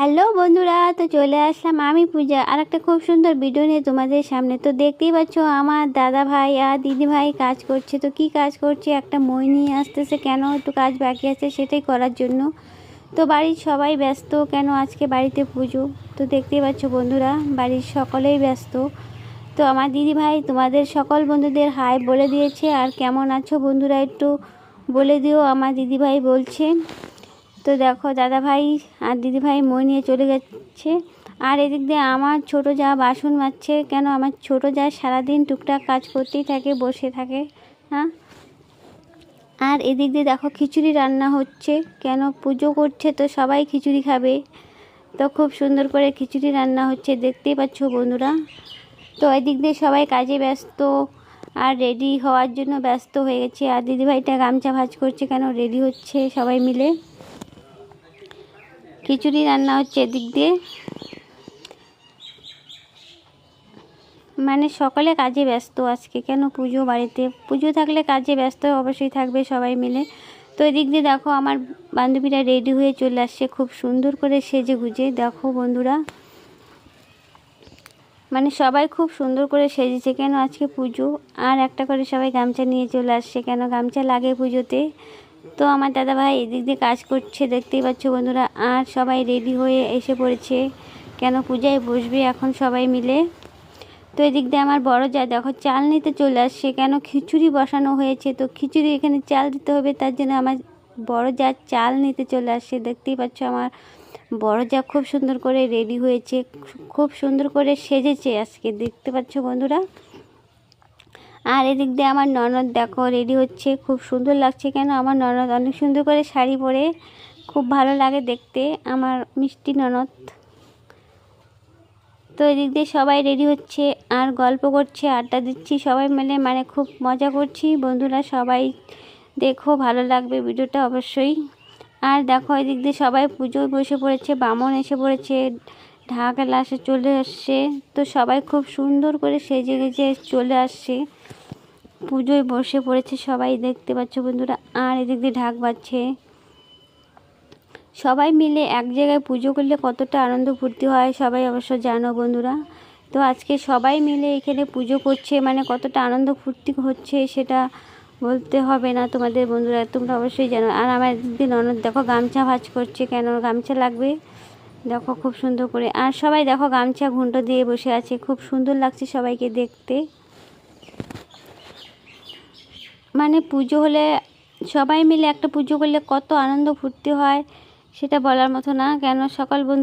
Hello বন্ধুরা, তো চলে আসলাম আমি পূজা আর একটা খুব সুন্দর ভিডিও নিয়ে তোমাদের সামনে। তো দেখতেই পাচ্ছ আমার দাদা ভাই আর দিদি ভাই কাজ করছে। তো কি কাজ করছে, একটা মই নিয়ে আসতেছে। কেন একটু কাজ বাকি আছে সেটাই করার জন্য। তো বাড়ির সবাই ব্যস্ত, কেন আজকে বাড়িতে পুজো। তো দেখতেই পাচ্ছ বন্ধুরা, বাড়ির সকলেই ব্যস্ত। তো আমার দিদি ভাই তোমাদের সকল বন্ধুদের হাই বলে দিয়েছে। আর কেমন আছো বন্ধুরা একটু বলে দিও, আমার দিদি ভাই বলছে। তো দেখো দাদা ভাই আর দিদি ভাই মই নিয়ে চলে যাচ্ছে। আর এদিক দিয়ে আমার ছোটো যা বাসন মাজছে। কেন আমার ছোটো যা সারাদিন টুকটাক কাজ করতেই থাকে, বসে থাকে। হ্যাঁ, আর এদিক দিয়ে দেখো খিচুড়ি রান্না হচ্ছে। কেন পুজো করছে তো সবাই খিচুড়ি খাবে। তো খুব সুন্দর করে খিচুড়ি রান্না হচ্ছে, দেখতেই পাচ্ছ বন্ধুরা। তো এদিক দিয়ে সবাই কাজে ব্যস্ত আর রেডি হওয়ার জন্য ব্যস্ত হয়ে গেছে। আর দিদিভাইটা গামছা ভাঁজ করছে, কেন রেডি হচ্ছে সবাই মিলে। খিচুড়ি রান্না হচ্ছে এদিক দিয়ে, মানে সকালে কাজে ব্যস্ত আজকে। কেন পুজো, বাড়িতে পুজো থাকলে কাজে ব্যস্ত অবশ্যই থাকবে সবাই মিলে। তো এদিক দিয়ে দেখো আমার বান্ধবীরা রেডি হয়ে চলে আসছে, খুব সুন্দর করে সেজে গুজে। দেখো বন্ধুরা, মানে সবাই খুব সুন্দর করে সেজেছে। কেন আজকে পুজো, আর একটা করে সবাই গামছা নিয়ে চলে আসছে। কেন গামছা লাগে পুজোতে। তো আমার দাদা ভাই এদিক দিয়ে কাজ করছে, দেখতেই পাচ্ছ বন্ধুরা। আর সবাই রেডি হয়ে এসে পড়েছে, কেন পূজায় বসবে এখন সবাই মিলে। তো এদিক দিয়ে আমার বড় যা দেখো চাল নিতে চলে আসছে। কেন খিচুড়ি বসানো হয়েছে, তো খিচুড়ি এখানে চাল দিতে হবে, তার জন্য আমার বড় যা চাল নিতে চলে আসছে। দেখতেই পাচ্ছ আমার বড় যা খুব সুন্দর করে রেডি হয়েছে, খুব সুন্দর করে সেজেছে আজকে, দেখতে পাচ্ছ বন্ধুরা। আর এদিক দিয়ে আমার ননদ দেখো রেডি হচ্ছে, খুব সুন্দর লাগছে। কেন আমার ননদ অনেক সুন্দর করে শাড়ি পরে, খুব ভালো লাগে দেখতে আমার মিষ্টি ননদ। তো এদিক দিয়ে সবাই রেডি হচ্ছে আর গল্প করছে, আড্ডা দিচ্ছি সবাই মিলে, মানে খুব মজা করছি বন্ধুরা। সবাই দেখো, ভালো লাগবে ভিডিওটা অবশ্যই। আর দেখো এদিক দিয়ে সবাই পুজোয় বসে পড়েছে, বামন এসে পড়েছে, ঢাকা লাসে চলে আসছে। তো সবাই খুব সুন্দর করে সেজে গেজে চলে আসছে, পুজোয় বসে পড়েছে সবাই, দেখতে পাচ্ছ বন্ধুরা। আর এদিক দিয়ে ঢাক বাজছে। সবাই মিলে এক জায়গায় পুজো করলে কতটা আনন্দ ফুর্তি হয় সবাই অবশ্য জানো বন্ধুরা। তো আজকে সবাই মিলে এখানে পুজো করছে, মানে কতটা আনন্দ ফুর্তি হচ্ছে সেটা বলতে হবে না তোমাদের বন্ধুরা, তোমরা অবশ্যই জানো। আর আমার দিদি ননদ দেখো গামছা ভাঁজ করছে, কেন গামছা লাগবে দেখো খুব সুন্দর করে। আর সবাই দেখো গামছা ঘুঁটো দিয়ে বসে আছে, খুব সুন্দর লাগছে সবাইকে দেখতে। মানে পুজো হলে সবাই মিলে একটা পুজো করলে কত আনন্দ ফুর্তি হয় সেটা বলার মতো না। কেন সকাল বন্ধু